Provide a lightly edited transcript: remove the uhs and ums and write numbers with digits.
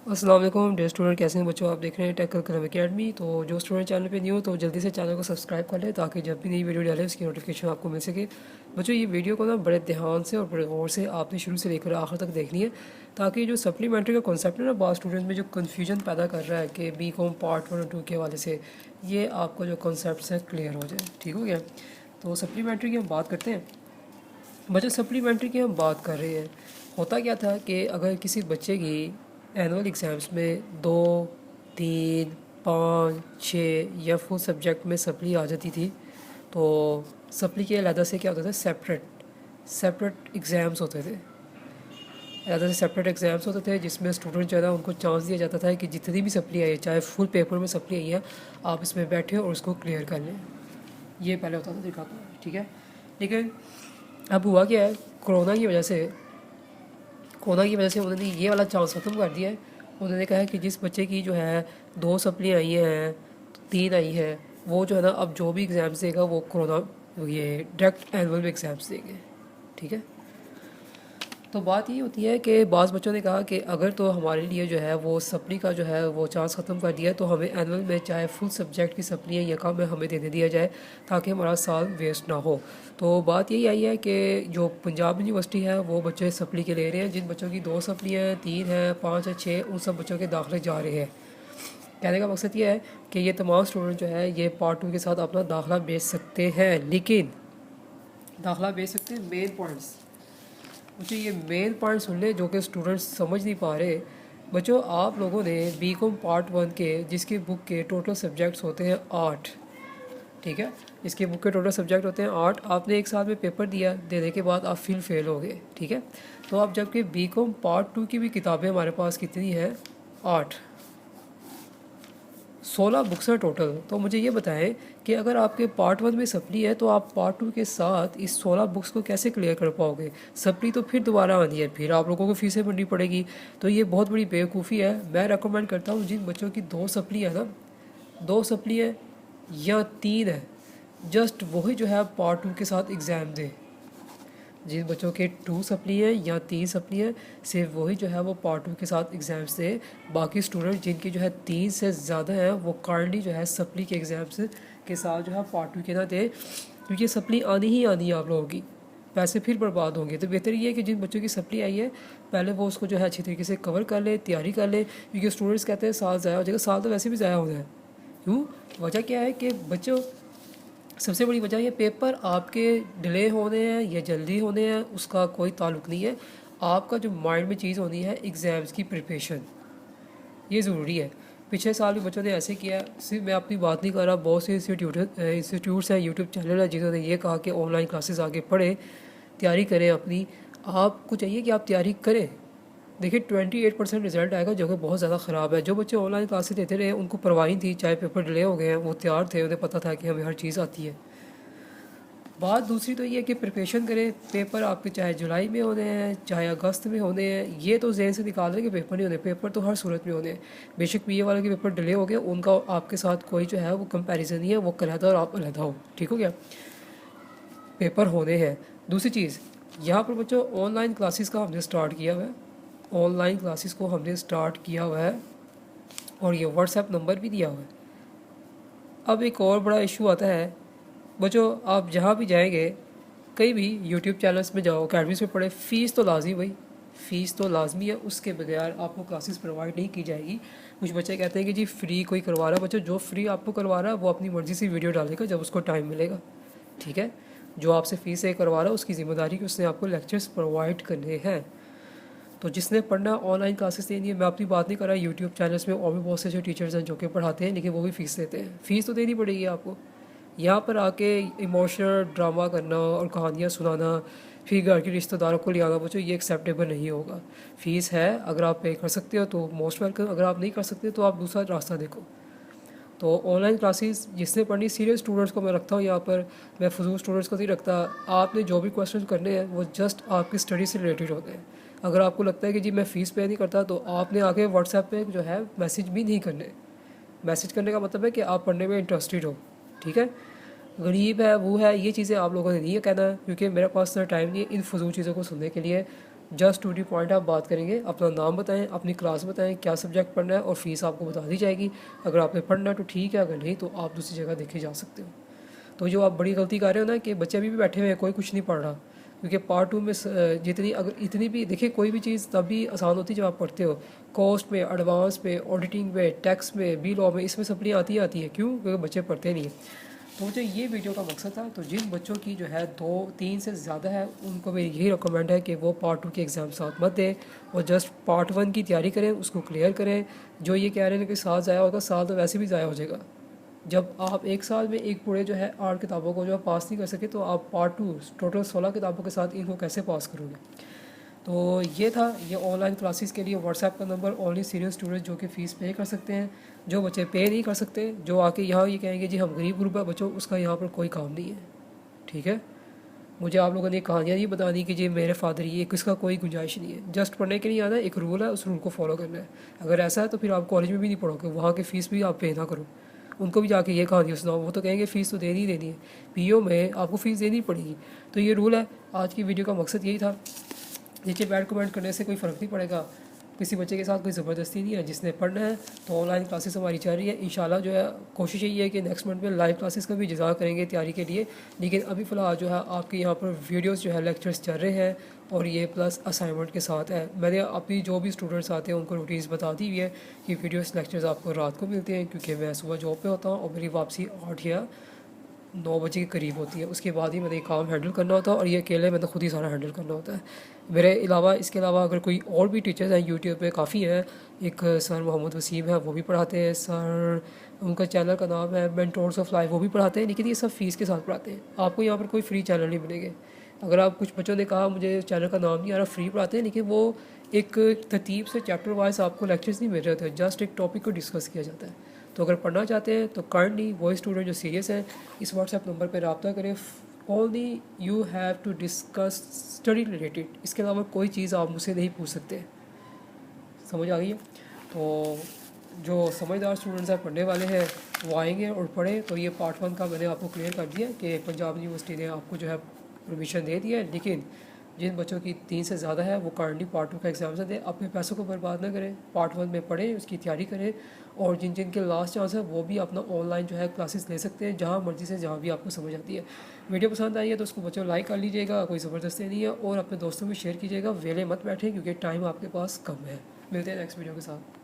अस्सलाम वालेकुम dear student, कैसे हैं बच्चों। आप देख रहे हैं टेक कलम एकेडमी। तो जो स्टूडेंट चैनल पे न्यू हो तो जल्दी से चैनल को सब्सक्राइब कर लें ताकि जब भी नई वीडियो डालें उसकी नोटिफिकेशन आपको मिल सके। बच्चों ये वीडियो को ना बड़े ध्यान से और बड़े गौर से आपने शुरू से लेकर आखिर तक देखनी है ताकि जो सप्लीमेंट्री का कॉन्सेप्ट है ना, बहुत स्टूडेंट में जो कन्फ्यूजन पैदा कर रहा है कि बी कॉम पार्ट 1 और 2 के हवाले से, ये आपको जो कॉन्सेप्ट है क्लियर हो जाए। ठीक हो गया। तो सप्लीमेंट्री की हम बात करते हैं। बच्चों सप्लीमेंट्री की हम बात कर रहे हैं। होता क्या था कि अगर किसी बच्चे की एनुअल एग्ज़ाम्स में 2, 3, 5, 6 या फुल सब्जेक्ट में सप्ली आ जाती थी तो सप्ली के अलहदा से क्या होता था, सेपरेट एग्ज़ाम्स होते थे। अलहदा से सेपरेट एग्ज़ाम्स होते थे जिसमें स्टूडेंट जो है ना उनको चांस दिया जाता था कि जितनी भी सप्ली आई है, चाहे फुल पेपर में सप्ली आई है, आप इसमें बैठे और उसको क्लियर कर लें। ये पहले होता था तरीका। ठीक है। लेकिन अब हुआ क्या है, कोरोना की वजह से उन्होंने ये वाला चांस ख़त्म कर दिया है। उन्होंने कहा है कि जिस बच्चे की जो है 2 सप्ली आई हैं, 3 आई है, वो जो है ना अब जो भी एग्ज़ाम्स देगा वो ये डायरेक्ट एनुअल में एग्ज़ाम्स देंगे। ठीक है। तो बात ये होती है कि बाज़ बच्चों ने कहा कि अगर तो हमारे लिए जो है वो सप्ली का जो है वो चांस ख़त्म कर दिया तो हमें एनुअल में चाहे फुल सब्जेक्ट की सप्ली है या कम है हमें देने दिया जाए ताकि हमारा साल वेस्ट ना हो। तो बात यही आई है कि जो पंजाब यूनिवर्सिटी है वो बच्चे सप्ली के ले रहे हैं। जिन बच्चों की 2 सप्लियाँ हैं, 3 हैं, 5 है, 6, उन सब बच्चों के दाखिले जा रहे हैं। कहने का मकसद ये है कि ये तमाम स्टूडेंट जो है ये पार्ट 2 के साथ अपना दाखिला बेच सकते हैं। लेकिन दाखिला बेच सकते हैं मेन पॉइंट्स। मुझे ये मेन पॉइंट सुन ले जो कि स्टूडेंट्स समझ नहीं पा रहे। बच्चों आप लोगों ने बी कॉम पार्ट 1 के जिसकी बुक के टोटल सब्जेक्ट्स होते हैं 8। ठीक है। इसके बुक के टोटल सब्जेक्ट होते हैं 8। आपने एक साल में पेपर दिया, देने के बाद आप फेल हो गए। ठीक है। तो अब जबकि बी कॉम पार्ट 2 की भी किताबें हमारे पास कितनी हैं, 8, 16 बुक्स हैं टोटल। तो मुझे ये बताएं कि अगर आपके पार्ट 1 में सप्ली है तो आप पार्ट 2 के साथ इस 16 बुक्स को कैसे क्लियर कर पाओगे। सप्ली तो फिर दोबारा आनी है, फिर आप लोगों को फीसें भरनी पड़ेगी। तो ये बहुत बड़ी बेवकूफ़ी है। मैं रेकमेंड करता हूँ जिन बच्चों की 2 सप्ली है ना, 2 सप्ली है या 3 है, जस्ट वही जो है पार्ट 2 के साथ एग्ज़ाम दे। जिन बच्चों के 2 सप्ली है या 3 सप्ली है, सिर्फ वही जो है वो पार्ट 2 के साथ एग्ज़ाम्स दे। बाकी स्टूडेंट जिनकी जो है 3 से ज़्यादा है वो काइंडली जो है सप्ली के एग्ज़ाम्स के साथ जो है पार्ट 2 के ना दे, क्योंकि सप्ली आनी ही आनी है आप लोगों की, पैसे फिर बर्बाद होंगे। तो बेहतर ये है कि जिन बच्चों की सप्ली आई है पहले वो उसको जो है अच्छी तरीके से कवर कर ले, तैयारी कर ले। क्योंकि स्टूडेंट्स कहते हैं साल ज़ाया हो जाएगा, साल तो वैसे भी ज़ाया होना है। क्यों? वजह क्या है कि बच्चों सबसे बड़ी वजह ये पेपर आपके डिले होने हैं या जल्दी होने हैं उसका कोई ताल्लुक नहीं है। आपका जो माइंड में चीज़ होनी है एग्ज़ाम्स की प्रिपरेशन, ये ज़रूरी है। पिछले साल भी बच्चों ने ऐसे किया। सिर्फ मैं अपनी बात नहीं कर रहा, बहुत से इंस्टीट्यूट्स हैं, यूट्यूब चैनल है जिन्होंने ये कहा कि ऑनलाइन क्लासेस आगे पढ़ें, तैयारी करें अपनी। आपको चाहिए कि आप तैयारी करें। देखिए 28% रिजल्ट आएगा जो कि बहुत ज़्यादा ख़राब है। जो बच्चे ऑनलाइन क्लासेस देते रहे उनको परवाह नहीं थी, चाहे पेपर डिले हो गए हैं, वो तैयार थे, उन्हें पता था कि हमें हर चीज़ आती है। बात दूसरी तो ये है कि प्रिपरेशन करें। पेपर आपके चाहे जुलाई में होने हैं चाहे अगस्त में होने हैं, ये तो जहन से निकाल रहे कि पेपर नहीं होने। पेपर तो हर सूरत में होने हैं। बेशक बीए वाले के पेपर डिले हो गए, उनका आपके साथ कोई जो है वो कंपैरिजन नहीं है, वो अलहदा और आप अलहदा हो। ठीक हो गया। पेपर होने हैं। दूसरी चीज़, यहाँ पर बच्चों ऑनलाइन क्लासेस का हमने स्टार्ट किया हुआ है। ऑनलाइन क्लासेस को हमने स्टार्ट किया हुआ है और ये व्हाट्सएप नंबर भी दिया हुआ है। अब एक और बड़ा इशू आता है बच्चों, आप जहाँ भी जाएंगे, कहीं भी यूट्यूब चैनल्स में जाओ, अकेडमीज़ में पढ़े, फ़ीस तो लाजमी भाई, फ़ीस तो लाजमी है। उसके बगैर आपको क्लासेस प्रोवाइड नहीं की जाएगी। कुछ बच्चे कहते हैं कि जी फ्री कोई करवा रहा है। बच्चों जो फ्री आपको करवा रहा है वो अपनी मर्ज़ी से वीडियो डालेगा जब उसको टाइम मिलेगा। ठीक है। जो आपसे फ़ीस से करवा रहा है उसकी ज़िम्मेदारी कि उसने आपको लेक्चर्स प्रोवाइड करने हैं। तो जिसने पढ़ना ऑनलाइन क्लासेस देनी है, मैं अपनी बात नहीं कर रहा, यूट्यूब चैनल्स में और भी बहुत से जो टीचर्स हैं जो कि पढ़ाते हैं लेकिन वो भी फ़ीस देते हैं। फ़ीस तो देनी पड़ेगी आपको। यहाँ पर आके इमोशनल ड्रामा करना और कहानियाँ सुनाना, फिर घर के रिश्तेदारों को ले आना, बच्चों ये एक्सेप्टेबल नहीं होगा। फ़ीस है, अगर आप पे कर सकते हो तो मोस्ट वेलकम, अगर आप नहीं कर सकते तो आप दूसरा रास्ता देखो। तो ऑनलाइन क्लासेस जिसने पढ़नी, सीरियस स्टूडेंट्स को मैं रखता हूँ यहाँ पर, मैं फजूल स्टूडेंट्स को नहीं रखता। आपने जो भी क्वेश्चन करने हैं वो जस्ट आपकी स्टडी से रिलेटेड होते हैं। अगर आपको लगता है कि जी मैं फ़ीस पे नहीं करता तो आपने आगे व्हाट्सएप पे जो है मैसेज भी नहीं करने। मैसेज करने का मतलब है कि आप पढ़ने में इंटरेस्टेड हो। ठीक है। गरीब है वो है, ये चीज़ें आप लोगों ने नहीं कहना है, क्योंकि मेरे पास इतना टाइम नहीं है इन फजूल चीज़ों को सुनने के लिए। जस्ट टू दी पॉइंट आप बात करेंगे, अपना नाम बताएं, अपनी क्लास बताएं, क्या सब्जेक्ट पढ़ना है और फीस आपको बता दी जाएगी। अगर आपने पढ़ना है तो ठीक है, अगर नहीं तो आप दूसरी जगह देखे जा सकते हो। तो जो आप बड़ी गलती कर रहे हो ना कि बच्चे अभी भी बैठे हुए हैं, कोई कुछ नहीं पढ़ रहा, क्योंकि पार्ट 2 में जितनी अगर इतनी भी देखिए, कोई भी चीज़ तभी आसान होती है जब आप पढ़ते हो। कॉस्ट में, एडवांस में, ऑडिटिंग में, टैक्स में, बी लॉ में, इसमें सप्ली आती ही आती है। क्यों? क्योंकि बच्चे पढ़ते नहीं हैं। तो मुझे ये वीडियो का मकसद था। तो जिन बच्चों की जो है 2-3 से ज़्यादा है, उनको मेरी यही रिकमेंड है कि वो पार्ट 2 के एग्ज़ाम साथ मत दें और जस्ट पार्ट 1 की तैयारी करें, उसको क्लियर करें। जो ये कह रहे हैं कि साल ज़ाया होगा, साल तो वैसे भी ज़ाया हो जाएगा। जब आप एक साल में एक पूरे जो है 8 किताबों को जो है पास नहीं कर सके, तो आप पार्ट 2 टोटल 16 किताबों के साथ इनको कैसे पास करोगे। तो ये था, ये ऑनलाइन क्लासेस के लिए व्हाट्सएप का नंबर ओनली सीरियस स्टूडेंट जो कि फ़ीस पे कर सकते हैं। जो बच्चे पे नहीं कर सकते, जो आके यहाँ ये कहेंगे जी हम गरीब गुरबा बच्चों, उसका यहाँ पर कोई काम नहीं है। ठीक है, मुझे आप लोगों ने कहानियाँ नहीं बता दी कि जी मेरे फादर ये, किसका कोई गुंजाइश नहीं है। जस्ट पढ़ने के लिए आना है, एक रूल है, उस रूल को फॉलो करना है। अगर ऐसा है तो फिर आप कॉलेज में भी नहीं पढ़ोगे, वहाँ की फ़ीस भी आप पे ना करो। उनको भी जाके ये कहानियाँ सुनाओ, वो तो कहेंगे फ़ीस तो देनी ही देनी है, पीओ में आपको फ़ीस देनी पड़ेगी। तो ये रूल है। आज की वीडियो का मकसद यही था। नीचे बैड कमेंट करने से कोई फ़र्क नहीं पड़ेगा, किसी बच्चे के साथ कोई ज़बरदस्ती नहीं है। जिसने पढ़ना है तो ऑनलाइन क्लासेस हमारी चल रही है। इंशाल्लाह जो है कोशिश यही है कि नेक्स्ट मंथ में लाइव क्लासेस का भी इंतज़ार करेंगे तैयारी के लिए। लेकिन अभी फ़िलहाल जो है आपके यहाँ पर वीडियोस जो है लेक्चर्स चल रहे हैं और ये प्लस असाइनमेंट के साथ है। मैंने अभी जो भी स्टूडेंट्स आते हैं उनको रूटीन्स बता दी हुई है कि वीडियोस लेक्चर्स आपको रात को मिलते हैं, क्योंकि मैं सुबह जॉब पे होता हूँ और मेरी वापसी 8 या 9 बजे के करीब होती है। उसके बाद ही मैंने ये काम हैंडल करना होता है और ये अकेले मैंने खुद ही सारा हैंडल करना होता है। मेरे अलावा इसके अलावा अगर कोई और भी टीचर्स हैं यूट्यूब पे काफ़ी हैं। एक सर मोहम्मद वसीम है, वो भी पढ़ाते हैं। सर उनका चैनल का नाम है मेंटोर्स ऑफ लाइफ, वो भी पढ़ाते हैं। लेकिन ये सब फीस के साथ पढ़ाते हैं। आपको यहाँ पर कोई फ्री चैनल नहीं मिलेंगे। अगर आप, कुछ बच्चों ने कहा मुझे चैनल का नाम नहीं आ रहा, फ्री पढ़ाते हैं, लेकिन वो एक तरतीब से चैप्टर वाइज आपको लेक्चर्स नहीं मिल रहे थे, जस्ट एक टॉपिक को डिस्कस किया जाता है। तो अगर पढ़ना चाहते हैं तो काइंडली वो स्टूडेंट जो सीरियस हैं इस व्हाट्सएप नंबर पर रब्ता करें। Only you have to discuss study related, इसके अलावा कोई चीज़ आप मुझसे नहीं पूछ सकते। समझ आ गई है? तो जो समझदार स्टूडेंट्स हैं, पढ़ने वाले हैं, वो आएंगे और पढ़ें। तो ये पार्ट 1 का मैंने आपको क्लियर कर दिया कि पंजाब यूनिवर्सिटी ने आपको जो है परमिशन दे दिया है। लेकिन जिन बच्चों की 3 से ज़्यादा है वो काइंडली पार्ट 2 का एग्ज़ाम से दें। अपने पैसों को बर्बाद ना करें, पार्ट 1 में पढ़ें, उसकी तैयारी करें। और जिन जिन के लास्ट चांस है वो भी अपना ऑनलाइन जो है क्लासेस ले सकते हैं, जहाँ मर्जी से, जहाँ भी आपको समझ आती है। वीडियो पसंद आई है तो उसको बच्चों लाइक कर लीजिएगा, कोई ज़बरदस्ती नहीं है। और अपने दोस्तों में शेयर कीजिएगा। वेले मत बैठें क्योंकि टाइम आपके पास कम है। मिलते हैं नेक्स्ट वीडियो के साथ।